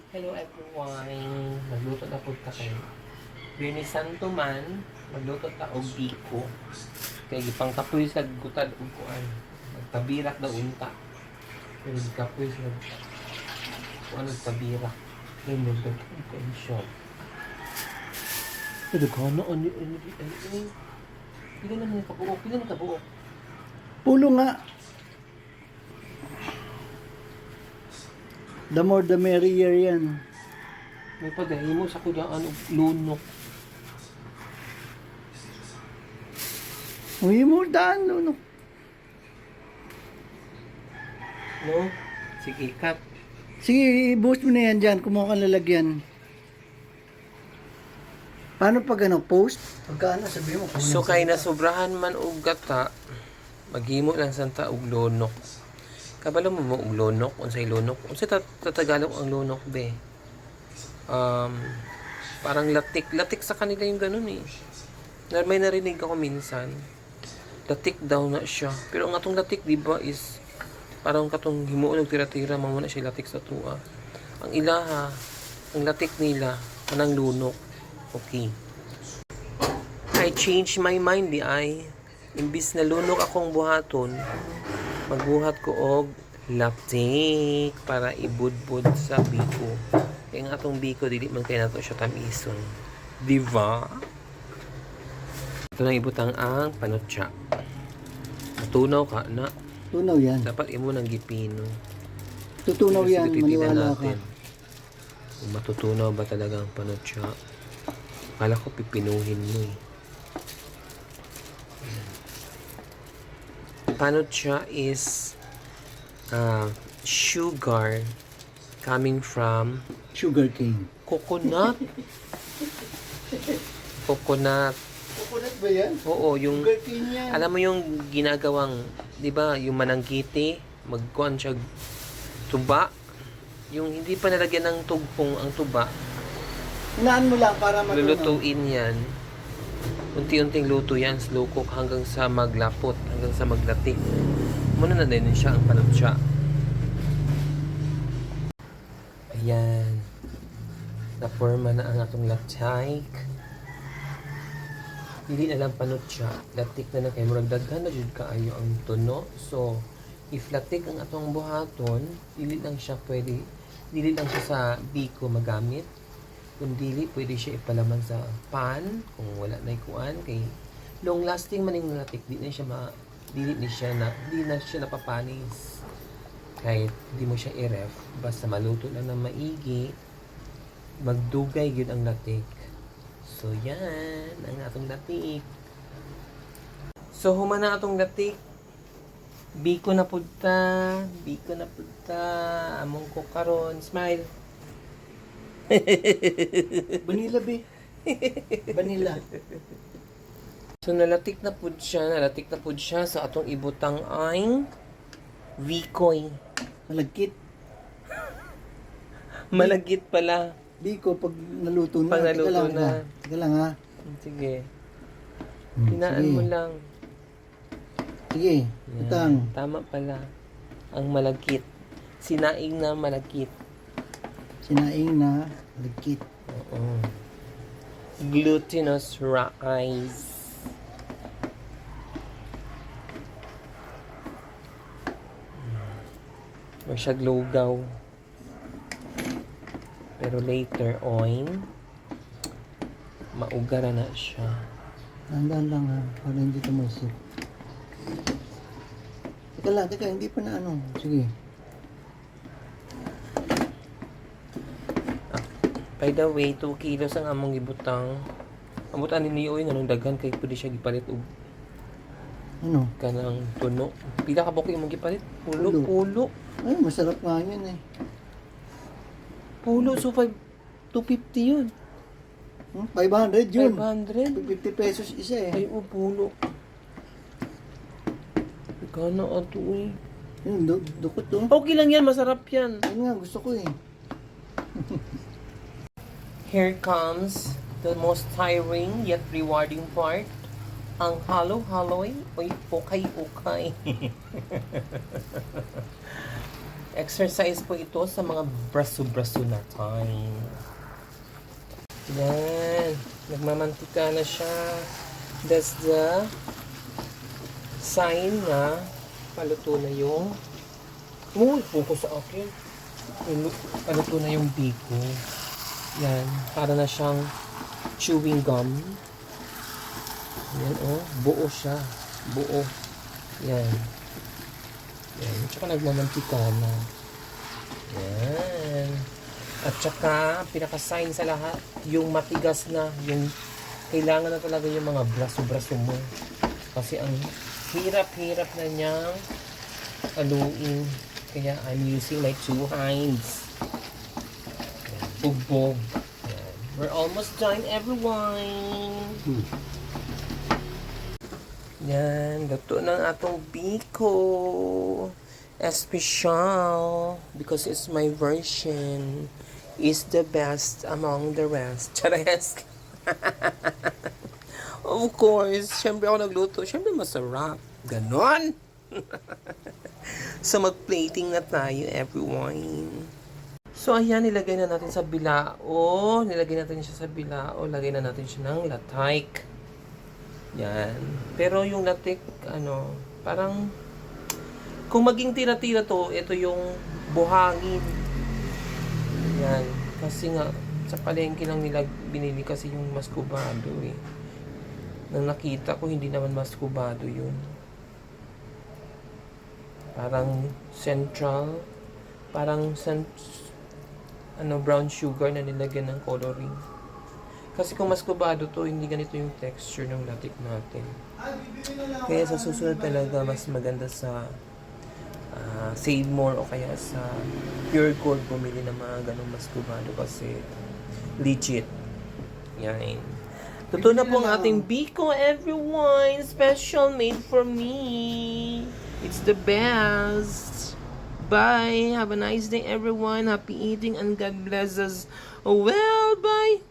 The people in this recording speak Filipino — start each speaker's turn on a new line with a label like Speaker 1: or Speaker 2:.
Speaker 1: Hello everyone! Magluto na po ta kayo. Binisan to man, magluto ta og biko. Kaya gipang kapoy sa gutad ug kuan. Nagpabirak daw unta. Pero kapoy sa kuan nagpabirak. Kaya mo daw kuan siya. Pero gano ani ay. Pila naman kabuok, pila na kabuok.
Speaker 2: Pulo nga. The more the merrier yan.
Speaker 1: May pagahimo sa kudaan og lunok.
Speaker 2: Uy mo daan, no.
Speaker 1: No? Sige, cut.
Speaker 2: Sige, i-boost mo na yan dyan. Kumuha ka lalagyan. Paano pag post? Pagka sabi mo.
Speaker 1: So kay nasobrahan man og gata, maghimo lang santa og lunok. Kabalo mo og lunok, unsay lunok? Unsay Tagalog ang lunok be? Parang latik sa kanila yung ganun eh. May narinig ako minsan. Latik daw na siya. Pero ang atong latik di ba is parang katong himuon og tira-tira mamo na siya latik sa tuwa. Ang ilaha, ang latik nila kanang lunok. Okay. I changed my mind di ay. Imbis na lunok akong buhaton, magbuhat ko og latik para ibudbud sa biko. Kaya nga atong biko dili man kay nato siya tamison. Diba? Ito na ibutang ang panutsa. Matunaw ka na.
Speaker 2: Tunaw yan.
Speaker 1: Dapat imo nang gipino.
Speaker 2: Tutunaw yan.
Speaker 1: Titinan
Speaker 2: Maniwala ka.
Speaker 1: Kung matutunaw ba talaga ang panutsa. Kala ko pipinuhin mo eh. Panutsa is sugar coming from
Speaker 2: Sugar cane.
Speaker 1: coconut. Coconut.
Speaker 2: Coconut ba yan?
Speaker 1: Oo, yung
Speaker 2: Sugar cane yan.
Speaker 1: alam mo yung ginagawang, 'di ba, yung mananggiti, magkuan siya tuba. Yung hindi pa nalagyan ng tugpong ang tuba,
Speaker 2: Hinaan mo lang para matunaw.
Speaker 1: lulutuin yan. Unti-unting luto yan, slow cook hanggang sa maglapot, hanggang sa maglatik. Muna na din siya ang panutsa. Ayan. Na-forma na ang atong latik. Dili na lang panutsa. Latik na kayo. Murag daghan na jud kaayo ang tuno. So, if latik ang atong buhaton, dili lang siya sa biko magamit. Kung dili, pwede siya ipalaman sa pan kung wala na ikuan kay long lasting man yung latik, di na siya napapanis. Kahit di mo siya i-ref, basta maluto lang ng maigi, magdugay gyud ang latik. So yan ang atong latik. So human na atong latik. Biko na pudta, among ko karon, smile.
Speaker 2: Vanilla be. Vanilla.
Speaker 1: So nalatik na pud siya sa atong ibutang ay Vikoy.
Speaker 2: Malagkit.
Speaker 1: Malagit pala.
Speaker 2: Biko pag naluto na.
Speaker 1: Pag naluto na.
Speaker 2: Teka lang ha.
Speaker 1: Sige.
Speaker 2: Hmm,
Speaker 1: Hinaan
Speaker 2: sige.
Speaker 1: mo lang.
Speaker 2: Sige.
Speaker 1: Yan.
Speaker 2: Utang.
Speaker 1: Tama pala. Ang malagkit. Sinaing na malagkit.
Speaker 2: Sinaing na malagkit.
Speaker 1: Oo. Glutinous rice. Masyag lugaw. Pero later on, maugara na siya.
Speaker 2: Tandaan lang ha. Para hindi tumasip. Teka, hindi pa na ano. Sige.
Speaker 1: By the way, 2 kilos ang among gibutang. Amot ani niyo nga nung daghan kay pwede siya gipalit og
Speaker 2: Ano?
Speaker 1: kanang tuno. Pila ka buok imong gipalit?
Speaker 2: Pulo.
Speaker 1: Pulo.
Speaker 2: Ay, masarap nga yun eh.
Speaker 1: Pulo, so 250 yun.
Speaker 2: 500 yun.
Speaker 1: 500.
Speaker 2: 50 pesos isa eh.
Speaker 1: Ay, pulo. Kana ato eh.
Speaker 2: Yun, dukot to.
Speaker 1: Okay lang yan, masarap yan.
Speaker 2: Yun nga, gusto ko eh.
Speaker 1: Here comes the most tiring yet rewarding part. Ang halo-haloy. Uy, ukay-ukay. Exercise po ito sa mga braso-braso natin. Yan. Nagmamantika na siya. That's the sign na paluto na yung focus sa akin. Paluto na yung biko. Yan. Para na siyang chewing gum. Yan, oh. Buo siya. Buo. Yan. Yan. Tsaka nagmamantika na. Yan. At tsaka, pinaka-sign sa lahat, yung matigas na, yung kailangan na talaga yung mga braso-braso mo. Kasi ang hirap-hirap na niyang haluin. Kaya I'm using my two hands. Yan. Bugbog. Yan. We're almost done, everyone. Yan. Luto ng atong biko. Espesyal. Because it's my version. Is the best among the rest. Chares. Of course. Siyempre ako nagluto. Siyempre masarap. Ganon. So mag-plating na tayo, everyone. So ayan, nilagay na natin sa bilao. Nilagay natin siya sa bilao. Lagay na natin siya ng lataik. Yan. Pero yung latik, parang kung maging tira-tira to, ito yung buhangin. Yan. Kasi nga, sa palengke lang nila binili kasi yung maskubado eh. Nang nakita ko, hindi naman maskubado yun. Parang central, brown sugar na nilagyan ng coloring. Kasi kung maskubado to, hindi ganito yung texture ng latik natin. Kaya sa susunod talaga, mas maganda sa Save More o kaya sa Pure Gold bumili ng mga ganong maskubado kasi legit. Yan. Totoo na po ang ating biko, everyone. Special made for me. It's the best. Bye. Have a nice day, everyone. Happy eating and God bless us. Well, bye.